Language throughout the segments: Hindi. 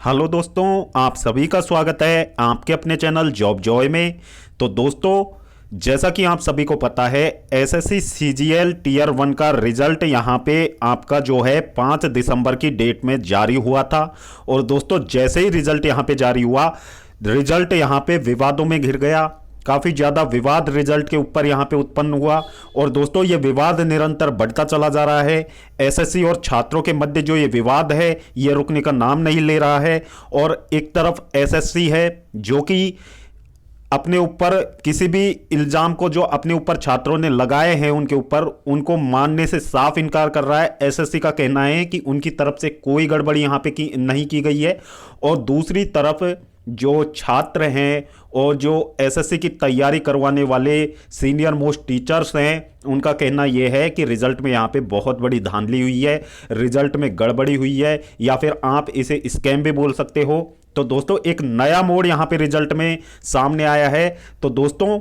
हेलो दोस्तों, आप सभी का स्वागत है आपके अपने चैनल जॉब जॉय में। तो दोस्तों, जैसा कि आप सभी को पता है, एसएससी सीजीएल टीयर 1 का रिजल्ट यहाँ पे आपका जो है 5 दिसंबर की डेट में जारी हुआ था। और दोस्तों, जैसे ही रिजल्ट यहाँ पे जारी हुआ, रिजल्ट यहाँ पे विवादों में घिर गया। काफ़ी ज़्यादा विवाद रिजल्ट के ऊपर यहाँ पे उत्पन्न हुआ। और दोस्तों, ये विवाद निरंतर बढ़ता चला जा रहा है। एसएससी और छात्रों के मध्य जो ये विवाद है, ये रुकने का नाम नहीं ले रहा है। और एक तरफ एसएससी है जो कि अपने ऊपर किसी भी इल्जाम को जो अपने ऊपर छात्रों ने लगाए हैं उनके ऊपर, उनको मानने से साफ इनकार कर रहा है। एसएससी का कहना है कि उनकी तरफ से कोई गड़बड़ी यहाँ पे नहीं की गई है। और दूसरी तरफ जो छात्र हैं और जो एसएससी की तैयारी करवाने वाले सीनियर मोस्ट टीचर्स हैं, उनका कहना यह है कि रिजल्ट में यहाँ पे बहुत बड़ी धांधली हुई है, रिजल्ट में गड़बड़ी हुई है, या फिर आप इसे स्कैम भी बोल सकते हो। तो दोस्तों, एक नया मोड़ यहाँ पे रिजल्ट में सामने आया है। तो दोस्तों,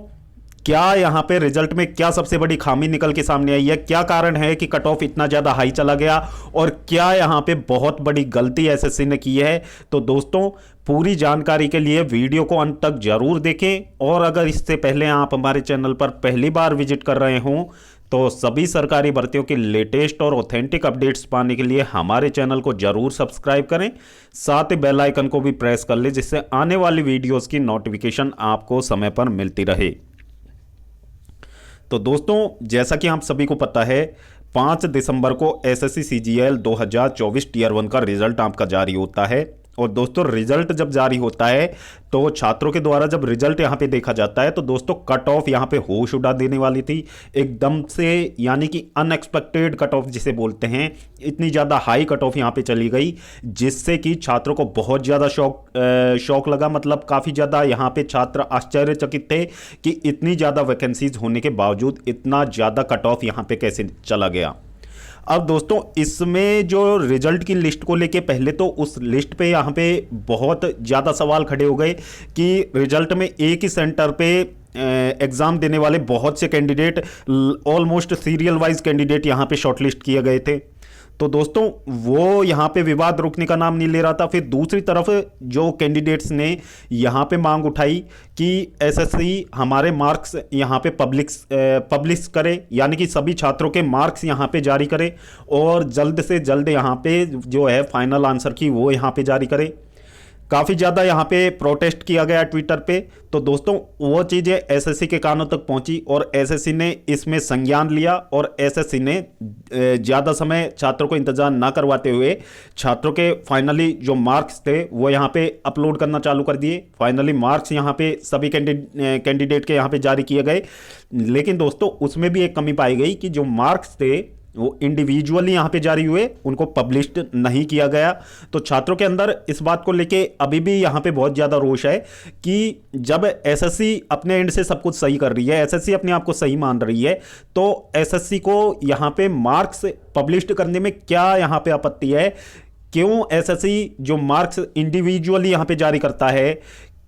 क्या यहाँ पे रिजल्ट में क्या सबसे बड़ी खामी निकल के सामने आई है, क्या कारण है कि कट ऑफ इतना ज़्यादा हाई चला गया, और क्या यहाँ पे बहुत बड़ी गलती एसएससी ने की है। तो दोस्तों, पूरी जानकारी के लिए वीडियो को अंत तक जरूर देखें। और अगर इससे पहले आप हमारे चैनल पर पहली बार विजिट कर रहे हों, तो सभी सरकारी भर्तियों के लेटेस्ट और ऑथेंटिक अपडेट्स पाने के लिए हमारे चैनल को जरूर सब्सक्राइब करें। साथ ही बेल आइकन को भी प्रेस कर लें, जिससे आने वाली वीडियोस की नोटिफिकेशन आपको समय पर मिलती रहे। तो दोस्तों, जैसा कि आप सभी को पता है, 5 दिसंबर को एसएससी सीजीएल 2024 टीयर 1 का रिजल्ट आपका जारी होता है। और दोस्तों, रिजल्ट जब जारी होता है तो छात्रों के द्वारा जब रिजल्ट यहाँ पे देखा जाता है, तो दोस्तों कट ऑफ यहाँ पे होश उड़ा देने वाली थी एकदम से, यानी कि अनएक्सपेक्टेड कट ऑफ जिसे बोलते हैं। इतनी ज़्यादा हाई कट ऑफ यहाँ पे चली गई, जिससे कि छात्रों को बहुत ज़्यादा शौक लगा। मतलब काफ़ी ज़्यादा यहाँ पे छात्र आश्चर्यचकित थे कि इतनी ज़्यादा वैकेंसीज होने के बावजूद इतना ज़्यादा कट ऑफ यहाँ पे कैसे चला गया। अब दोस्तों, इसमें जो रिजल्ट की लिस्ट को लेके पहले तो उस लिस्ट पे यहाँ पे बहुत ज़्यादा सवाल खड़े हो गए कि रिजल्ट में एक ही सेंटर पे एग्ज़ाम देने वाले बहुत से candidate, almost serial wise candidate यहाँ पे शॉर्टलिस्ट किए गए थे। तो दोस्तों, वो यहाँ पे विवाद रुकने का नाम नहीं ले रहा था। फिर दूसरी तरफ जो कैंडिडेट्स ने यहाँ पे मांग उठाई कि एसएससी हमारे मार्क्स यहाँ पे पब्लिश करे, यानी कि सभी छात्रों के मार्क्स यहाँ पे जारी करे, और जल्द से जल्द यहाँ पे जो है फाइनल आंसर की वो यहाँ पे जारी करे। काफ़ी ज़्यादा यहाँ पे प्रोटेस्ट किया गया ट्विटर पे। तो दोस्तों, वो चीज़ें एसएससी के कानों तक पहुँची और एसएससी ने इसमें संज्ञान लिया, और एसएससी ने ज़्यादा समय छात्रों को इंतजार ना करवाते हुए छात्रों के फाइनली जो मार्क्स थे वो यहाँ पे अपलोड करना चालू कर दिए। फाइनली मार्क्स यहाँ पे सभी कैंडिडेट के यहाँ पे जारी किए गए। लेकिन दोस्तों, उसमें भी एक कमी पाई गई कि जो मार्क्स थे वो इंडिविजुअली यहाँ पे जारी हुए, उनको पब्लिश्ड नहीं किया गया। तो छात्रों के अंदर इस बात को लेके अभी भी यहाँ पे बहुत ज़्यादा रोष है कि जब एसएससी अपने एंड से सब कुछ सही कर रही है, एसएससी अपने आप को सही मान रही है, तो एसएससी को यहाँ पे मार्क्स पब्लिश्ड करने में क्या यहाँ पे आपत्ति है? क्यों एसएससी जो मार्क्स इंडिविजुअली यहाँ पे जारी करता है,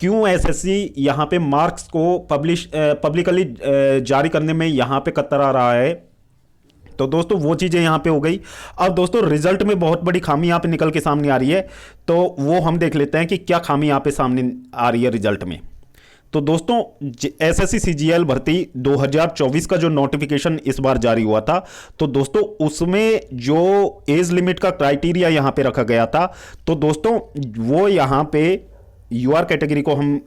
क्यों एसएससी यहाँ पे मार्क्स को पब्लिकली जारी करने में यहाँ पे कतरा रहा है? तो दोस्तों, वो चीज़ें यहाँ पे हो गई। अब दोस्तों, रिजल्ट में बहुत बड़ी खामी यहाँ पे निकल के सामने आ रही है, तो वो हम देख लेते हैं कि क्या खामी यहाँ पे सामने आ रही है रिजल्ट में। तो दोस्तों, एसएससी सीजीएल भर्ती 2024 का जो नोटिफिकेशन इस बार जारी हुआ था, तो दोस्तों उसमें जो एज लिमिट का क्राइटेरिया यहाँ पे रखा गया था, तो दोस्तों वो यहाँ पे यूआर कैटेगरी को हम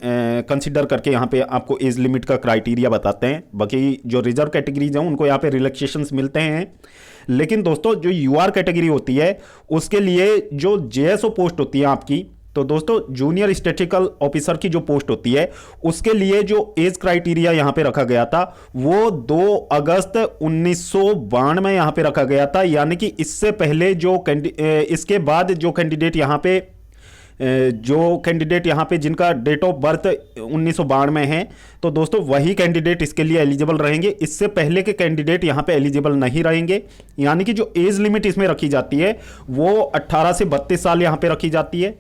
कंसिडर करके यहाँ पे आपको एज लिमिट का क्राइटेरिया बताते हैं। बाकी जो रिजर्व कैटेगरीज हैं उनको यहाँ पे रिलैक्सेशंस मिलते हैं। लेकिन दोस्तों, जो यूआर कैटेगरी होती है उसके लिए जो जेएसओ पोस्ट होती है आपकी, तो दोस्तों जूनियर स्टैटिस्टिकल ऑफिसर की जो पोस्ट होती है, उसके लिए जो एज क्राइटेरिया यहाँ पे रखा गया था वो 2 अगस्त 1992 में यहाँ पे रखा गया था। यानी कि इससे पहले इसके बाद जो कैंडिडेट यहाँ पे जिनका डेट ऑफ बर्थ 1992 में है, तो दोस्तों वही कैंडिडेट इसके लिए एलिजिबल रहेंगे। इससे पहले के कैंडिडेट यहाँ पे एलिजिबल नहीं रहेंगे। यानी कि जो एज लिमिट इसमें रखी जाती है वो 18 से 32 साल यहाँ पे रखी जाती है।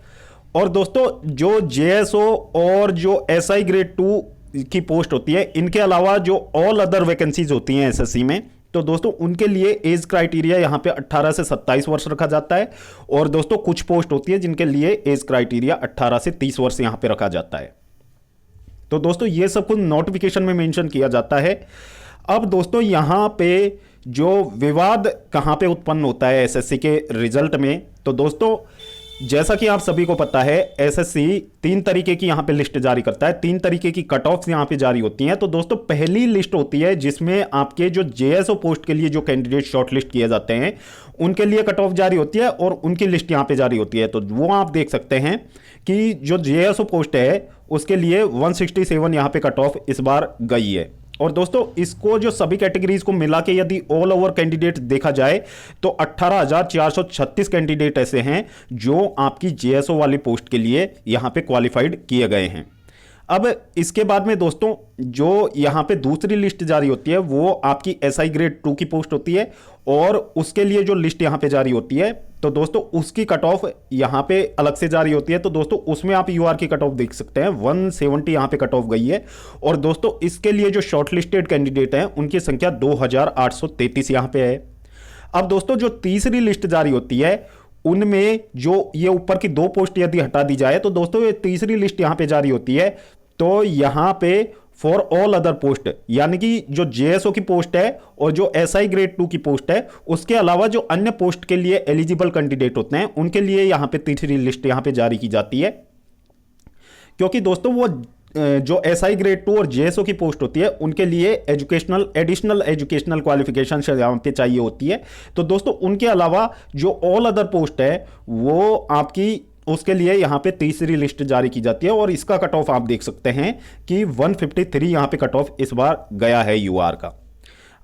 और दोस्तों, जो जेएसओ और जो एसआई ग्रेड 2 की पोस्ट होती है, इनके अलावा जो ऑल अदर वैकेंसीज होती हैं एसएससी में, तो दोस्तों उनके लिए एज क्राइटेरिया यहाँ पे 18 से 27 वर्ष रखा जाता है। और दोस्तों कुछ पोस्ट होती है जिनके लिए एज क्राइटेरिया 18 से 30 वर्ष यहाँ पे रखा जाता है। तो दोस्तों ये सब कुछ नोटिफिकेशन में मेंशन किया जाता है। अब दोस्तों यहाँ पे जो विवाद कहाँ पे उत्पन्न होता है एसएससी के रिजल्ट में, तो दोस्तों जैसा कि आप सभी को पता है एसएससी 3 तरीके की यहाँ पे लिस्ट जारी करता है, 3 तरीके की कट ऑफ्स यहाँ पे जारी होती हैं। तो दोस्तों पहली लिस्ट होती है जिसमें आपके जो जेएसओ पोस्ट के लिए जो कैंडिडेट शॉर्टलिस्ट किए जाते हैं उनके लिए कट ऑफ जारी होती है और उनकी लिस्ट यहाँ पे जारी होती है। तो वो आप देख सकते हैं कि जो जेएसओ पोस्ट है उसके लिए 167 यहाँ पे कट ऑफ इस बार गई है। और दोस्तों इसको जो सभी कैटेगरीज को मिला के यदि ऑल ओवर कैंडिडेट देखा जाए तो 18,436 कैंडिडेट ऐसे हैं जो आपकी जेएसओ वाली पोस्ट के लिए यहां पे क्वालिफाइड किए गए हैं। अब इसके बाद में दोस्तों जो यहां पे दूसरी लिस्ट जारी होती है वो आपकी एसआई ग्रेड 2 की पोस्ट होती है और उसके लिए जो लिस्ट यहां पे जारी होती है तो दोस्तों उसकी कट ऑफ यहां पे अलग से जारी होती है। तो दोस्तों उसमें आप यूआर की कट ऑफ देख सकते हैं 170 यहां पे कट ऑफ गई है। और दोस्तों इसके लिए जो शॉर्टलिस्टेड कैंडिडेट हैं उनकी संख्या 2833 यहां पे है। अब दोस्तों जो तीसरी लिस्ट जारी होती है उनमें जो ये ऊपर की 2 पोस्ट यदि हटा दी जाए तो दोस्तों ये तीसरी लिस्ट यहां पे जारी होती है। तो यहां पे फॉर ऑल अदर पोस्ट यानी कि जो जेएसओ की पोस्ट है और जो एसआई ग्रेड 2 की पोस्ट है उसके अलावा जो अन्य पोस्ट के लिए एलिजिबल कैंडिडेट होते हैं उनके लिए यहां पे तीसरी लिस्ट यहां पे जारी की जाती है। क्योंकि दोस्तों वो जो एसआई ग्रेड 2 और जेएसओ की पोस्ट होती है उनके लिए एडिशनल एजुकेशनल क्वालिफिकेशन यहां पे चाहिए होती है। तो दोस्तों उनके अलावा जो ऑल अदर पोस्ट है वो आपकी उसके लिए यहां पे तीसरी लिस्ट जारी की जाती है और इसका कट ऑफ आप देख सकते हैं कि 153 यहां पे कट ऑफ इस बार गया है यूआर का।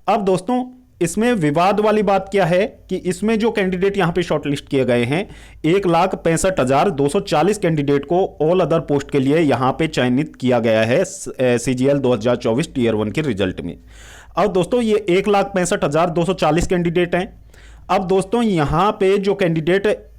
अब दोस्तों इसमें विवाद वाली बात क्या है कि इसमें जो कैंडिडेट यहां पे शॉर्टलिस्ट किए गए हैं 1,65,240 कैंडिडेट को ऑल अदर पोस्ट के लिए यहां पे चयनित किया गया है सीजीएल 2024 टीयर 1 के रिजल्ट में। अब दोस्तों ये 1,65,240 कैंडिडेट हैं। अब दोस्तों यहां पे जो कैंडिडेट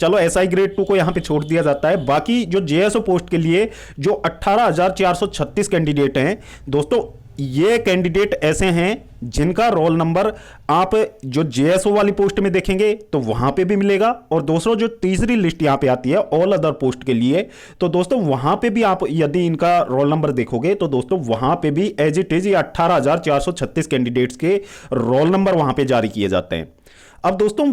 चलो एसआई ग्रेड 2 को यहां पे छोड़ दिया जाता है, बाकी जो जेएसओ पोस्ट के लिए जो 18,436 कैंडिडेट हैं दोस्तों ये कैंडिडेट ऐसे हैं जिनका रोल नंबर आप जो जेएसओ वाली पोस्ट में देखेंगे तो वहां पे भी मिलेगा और दोस्तों जो तीसरी लिस्ट यहां पे आती है ऑल अदर पोस्ट के लिए तो दोस्तों वहां पे भी आप यदि इनका रोल नंबर देखोगे तो दोस्तों वहां पे भी एज इट इज 18,436 कैंडिडेट्स के रोल नंबर वहां पे जारी किए जाते हैं। अब दोस्तों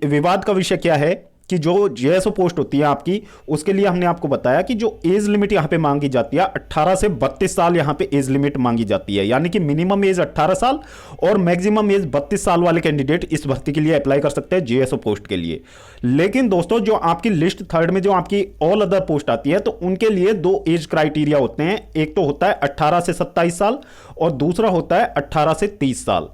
विवाद का विषय क्या है कि जो जेएसओ पोस्ट होती है आपकी उसके लिए हमने आपको बताया कि जो एज लिमिट यहां पे मांगी जाती है 18 से 32 साल यहां पे एज लिमिट मांगी जाती है, यानी कि मिनिमम एज 18 साल और मैक्सिमम एज 32 साल वाले कैंडिडेट इस भर्ती के लिए अप्लाई कर सकते हैं जेएसओ पोस्ट के लिए। लेकिन दोस्तों जो आपकी लिस्ट थर्ड में जो आपकी ऑल अदर पोस्ट आती है तो उनके लिए 2 एज क्राइटेरिया होते हैं, एक तो होता है 18 से 27 साल और दूसरा होता है 18 से 30 साल।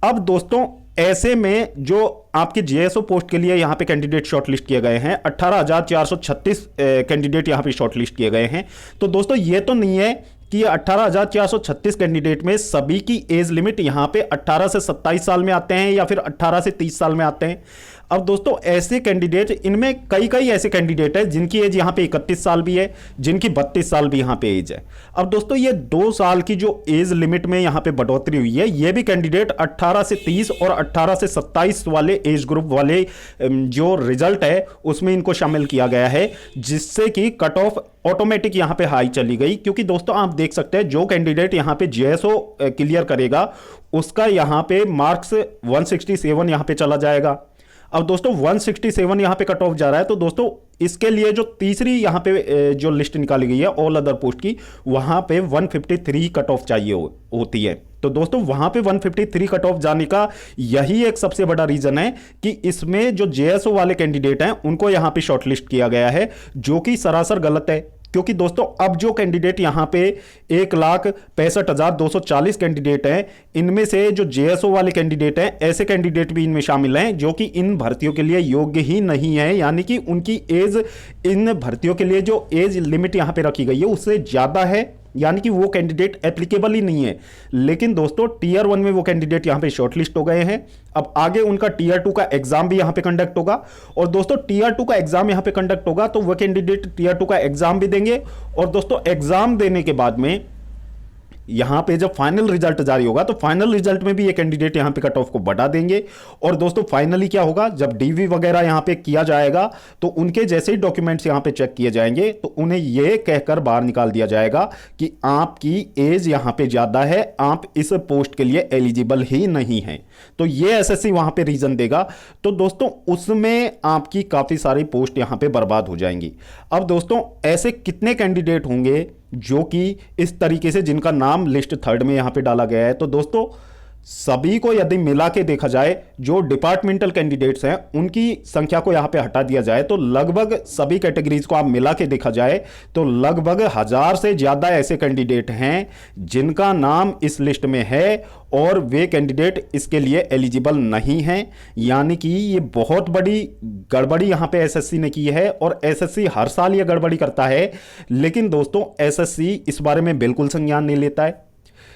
अब दोस्तों ऐसे में जो आपके जेएसओ पोस्ट के लिए यहां पे कैंडिडेट शॉर्टलिस्ट किए गए हैं 18,436 कैंडिडेट यहां पे शॉर्टलिस्ट किए गए हैं। तो दोस्तों ये तो नहीं है कि 18,436 कैंडिडेट में सभी की एज लिमिट यहां पे 18 से 27 साल में आते हैं या फिर 18 से 30 साल में आते हैं। अब दोस्तों ऐसे कैंडिडेट इनमें कई ऐसे कैंडिडेट हैं जिनकी एज यहां पे 31 साल भी है, जिनकी 32 साल भी यहां पे एज है। अब दोस्तों ये 2 साल की जो एज लिमिट में यहां पे बढ़ोतरी हुई है ये भी कैंडिडेट 18 से 30 और 18 से 27 वाले एज ग्रुप वाले जो रिजल्ट है उसमें इनको शामिल किया गया है, जिससे कि कट ऑफ ऑटोमेटिक यहां पे हाई चली गई। क्योंकि दोस्तों आप देख सकते हैं जो कैंडिडेट यहां पे जेएसओ क्लियर करेगा उसका यहां पे मार्क्स 167 यहां पे चला जाएगा। अब दोस्तों 167 यहां पे कट ऑफ जा रहा है तो दोस्तों इसके लिए जो तीसरी यहां पे जो लिस्ट निकाली गई है ऑल अदर पोस्ट की वहां पे 153 कट ऑफ चाहिए होती है। तो दोस्तों वहां पे 153 कट ऑफ जाने का यही एक सबसे बड़ा रीजन है कि इसमें जो जेएसओ वाले कैंडिडेट हैं उनको यहां पे शॉर्टलिस्ट किया गया है, जो कि सरासर गलत है। क्योंकि दोस्तों अब जो कैंडिडेट यहां पे 1,65,240 कैंडिडेट हैं इनमें से जो जेएसओ वाले कैंडिडेट हैं ऐसे कैंडिडेट भी इनमें शामिल हैं जो कि इन भर्तियों के लिए योग्य ही नहीं है, यानी कि उनकी एज इन भर्तियों के लिए जो एज लिमिट यहां पे रखी गई है उससे ज्यादा है, यानी कि वो कैंडिडेट एप्लीकेबल ही नहीं है। लेकिन दोस्तों टीयर 1 में वो कैंडिडेट यहां पे शॉर्टलिस्ट हो गए हैं। अब आगे उनका टीयर 2 का एग्जाम भी यहां पे कंडक्ट होगा और दोस्तों टीयर 2 का एग्जाम यहां पे कंडक्ट होगा तो वो कैंडिडेट टीयर 2 का एग्जाम भी देंगे और दोस्तों एग्जाम देने के बाद में यहाँ पे जब फाइनल रिजल्ट जारी होगा तो फाइनल रिजल्ट में भी ये कैंडिडेट यहाँ पे कट ऑफ को बढ़ा देंगे। और दोस्तों फाइनली क्या होगा, जब डीवी वगैरह यहाँ पे किया जाएगा तो उनके जैसे ही डॉक्यूमेंट्स यहाँ पे चेक किए जाएंगे तो उन्हें ये कहकर बाहर निकाल दिया जाएगा कि आपकी एज यहाँ पे ज्यादा है, आप इस पोस्ट के लिए एलिजिबल ही नहीं है। तो ये एसएससी वहां पे रीजन देगा। तो दोस्तों उसमें आपकी काफी सारी पोस्ट यहां पे बर्बाद हो जाएंगी। अब दोस्तों ऐसे कितने कैंडिडेट होंगे जो कि इस तरीके से जिनका नाम लिस्ट 3rd में यहां पे डाला गया है? तो दोस्तों सभी को यदि मिला के देखा जाए, जो डिपार्टमेंटल कैंडिडेट्स हैं उनकी संख्या को यहां पे हटा दिया जाए तो लगभग सभी कैटेगरीज को आप मिला के देखा जाए तो लगभग 1000 से ज्यादा ऐसे कैंडिडेट हैं जिनका नाम इस लिस्ट में है और वे कैंडिडेट इसके लिए एलिजिबल नहीं हैं। यानी कि ये बहुत बड़ी गड़बड़ी यहां पे एसएससी ने की है और एसएससी हर साल ये गड़बड़ी करता है। लेकिन दोस्तों एसएससी इस बारे में बिल्कुल संज्ञान नहीं लेता है।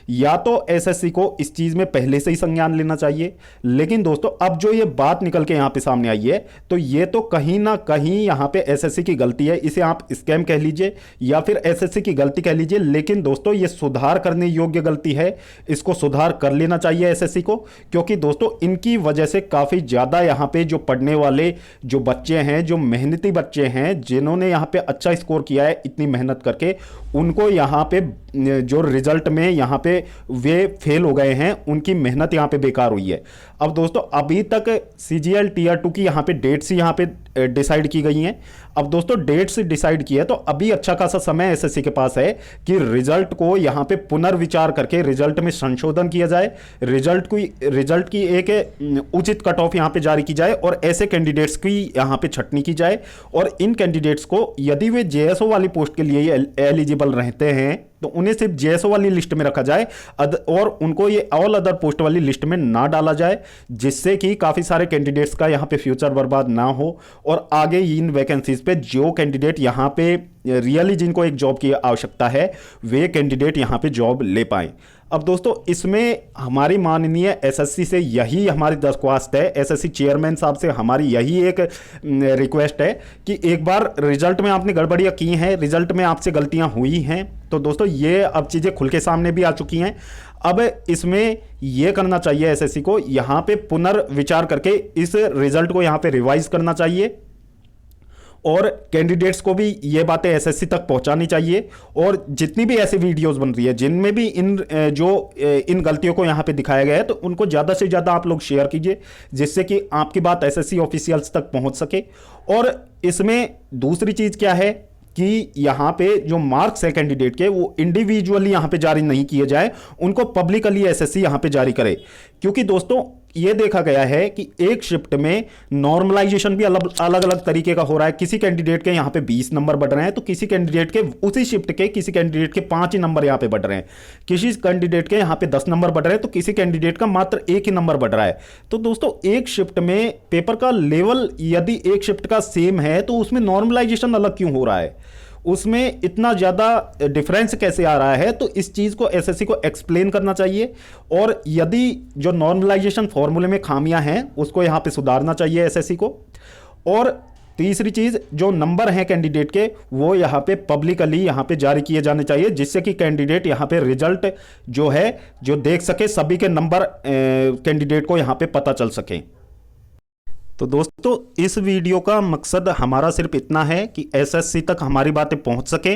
या तो एसएससी को इस चीज में पहले से ही संज्ञान लेना चाहिए। लेकिन दोस्तों अब जो ये बात निकल के यहां पे सामने आई है तो ये तो कहीं ना कहीं यहां पे एसएससी की गलती है। इसे आप स्कैम कह लीजिए या फिर एसएससी की गलती कह लीजिए, लेकिन दोस्तों ये सुधार करने योग्य गलती है। इसको सुधार कर लेना चाहिए एसएससी को, क्योंकि दोस्तों इनकी वजह से काफी ज्यादा यहां पे जो पढ़ने वाले जो बच्चे हैं, जो मेहनती बच्चे हैं, जिन्होंने यहां पे अच्छा स्कोर किया है इतनी मेहनत करके, उनको यहां पे जो रिजल्ट में यहां पे वे फेल हो गए हैं, उनकी मेहनत यहां पे बेकार हुई है। अब दोस्तों अभी तक सीजीएल टीयर 2 की यहां पे डेट्स यहां पे डिसाइड की गई हैं। अब दोस्तों डेट्स डिसाइड की है तो अभी अच्छा खासा समय एसएससी के पास है कि रिजल्ट को यहां पे पुनर्विचार करके रिजल्ट में संशोधन किया जाए, रिजल्ट की एक उचित कट ऑफ यहां पे जारी की जाए और ऐसे कैंडिडेट्स की यहां पे छटनी की जाए। और इन कैंडिडेट्स को यदि वे जेएसओ वाली पोस्ट के लिए एलिजिबल रहते हैं तो उन्हें सिर्फ जेएसओ वाली लिस्ट में रखा जाए और उनको ये ऑल अदर पोस्ट वाली लिस्ट में ना डाला जाए, जिससे कि काफी सारे कैंडिडेट्स का यहां पे फ्यूचर बर्बाद ना हो और आगे इन वैकेंसीज पे जो कैंडिडेट यहां पे रियली जिनको एक जॉब की आवश्यकता है वे कैंडिडेट यहां पे जॉब ले पाएं। अब दोस्तों इसमें हमारी माननीय एसएससी से यही हमारी दरख्वास्त है, एसएससी चेयरमैन साहब से हमारी यही एक रिक्वेस्ट है कि एक बार रिजल्ट में आपने गड़बड़ियां की हैं, रिजल्ट में आपसे गलतियां हुई हैं, तो दोस्तों ये अब चीज़ें खुल के सामने भी आ चुकी हैं। अब इसमें यह करना चाहिए एसएससी को यहां पे पुनर्विचार करके इस रिजल्ट को यहां पे रिवाइज करना चाहिए और कैंडिडेट्स को भी ये बातें एसएससी तक पहुंचानी चाहिए। और जितनी भी ऐसी वीडियोस बन रही है जिनमें भी इन गलतियों को यहाँ पे दिखाया गया है तो उनको ज़्यादा से ज़्यादा आप लोग शेयर कीजिए, जिससे कि आपकी बात एसएससी ऑफिशियल्स तक पहुंच सके। और इसमें दूसरी चीज़ क्या है कि यहाँ पे जो मार्क्स है कैंडिडेट के वो इंडिविजुअली यहाँ पे जारी नहीं किए जाए, उनको पब्लिकली एसएससी यहाँ पे जारी करे। क्योंकि दोस्तों ये देखा गया है कि एक शिफ्ट में नॉर्मलाइजेशन भी अलग अलग तरीके का हो रहा है। किसी कैंडिडेट के यहाँ पे 20 नंबर बढ़ रहे हैं तो किसी कैंडिडेट के उसी शिफ्ट के किसी कैंडिडेट के 5 ही नंबर यहाँ पे बढ़ रहे हैं, किसी कैंडिडेट के यहाँ पे 10 नंबर बढ़ रहे हैं तो किसी कैंडिडेट का मात्र 1 ही नंबर बढ़ रहा है। तो दोस्तों एक शिफ्ट में पेपर का लेवल यदि एक शिफ्ट का सेम है तो उसमें नॉर्मलाइजेशन अलग क्यों हो रहा है, उसमें इतना ज़्यादा डिफरेंस कैसे आ रहा है? तो इस चीज़ को एसएससी को एक्सप्लेन करना चाहिए और यदि जो नॉर्मलाइजेशन फॉर्मूले में खामियां हैं उसको यहाँ पे सुधारना चाहिए एसएससी को। और तीसरी चीज़, जो नंबर हैं कैंडिडेट के वो यहाँ पे पब्लिकली यहाँ पे जारी किए जाने चाहिए, जिससे कि कैंडिडेट यहाँ पे रिजल्ट जो है जो देख सके, सभी के नंबर कैंडिडेट को यहाँ पे पता चल सके। तो दोस्तों इस वीडियो का मकसद हमारा सिर्फ इतना है कि एसएससी तक हमारी बातें पहुंच सके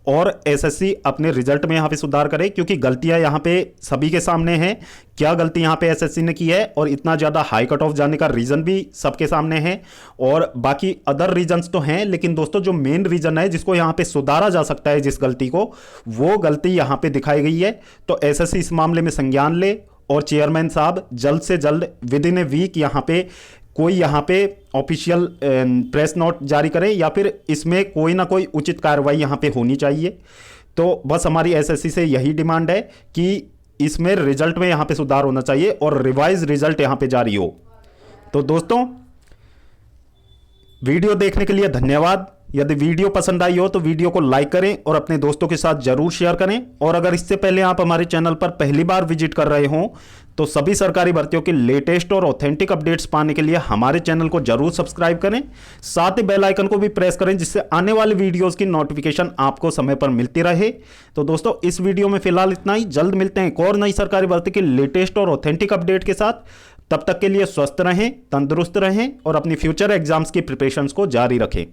और एसएससी अपने रिजल्ट में यहाँ पे सुधार करे, क्योंकि गलतियां यहाँ पे सभी के सामने हैं। क्या गलती यहाँ पे एसएससी ने की है और इतना ज़्यादा हाई कट ऑफ जाने का रीज़न भी सबके सामने है और बाकी अदर रीजन्स तो हैं, लेकिन दोस्तों जो मेन रीज़न है जिसको यहाँ पे सुधारा जा सकता है जिस गलती को, वो गलती यहाँ पे दिखाई गई है। तो एसएससी इस मामले में संज्ञान ले और चेयरमैन साहब जल्द से जल्द विद इन ए वीक यहाँ पे कोई यहाँ पे ऑफिशियल प्रेस नोट जारी करें या फिर इसमें कोई ना कोई उचित कार्रवाई यहाँ पे होनी चाहिए। तो बस हमारी एसएससी से यही डिमांड है कि इसमें रिजल्ट में यहाँ पे सुधार होना चाहिए और रिवाइज रिजल्ट यहाँ पे जारी हो। तो दोस्तों वीडियो देखने के लिए धन्यवाद। यदि वीडियो पसंद आई हो तो वीडियो को लाइक करें और अपने दोस्तों के साथ जरूर शेयर करें। और अगर इससे पहले आप हमारे चैनल पर पहली बार विजिट कर रहे हों तो सभी सरकारी भर्तियों की लेटेस्ट और ऑथेंटिक अपडेट्स पाने के लिए हमारे चैनल को जरूर सब्सक्राइब करें। साथ ही बेल आइकन को भी प्रेस करें जिससे आने वाली वीडियोस की नोटिफिकेशन आपको समय पर मिलती रहे। तो दोस्तों इस वीडियो में फिलहाल इतना ही। जल्द मिलते हैं एक और नई सरकारी भर्ती की लेटेस्ट और ऑथेंटिक अपडेट के साथ। तब तक के लिए स्वस्थ रहें, तंदुरुस्त रहें और अपनी फ्यूचर एग्जाम्स की प्रिपरेशंस को जारी रखें।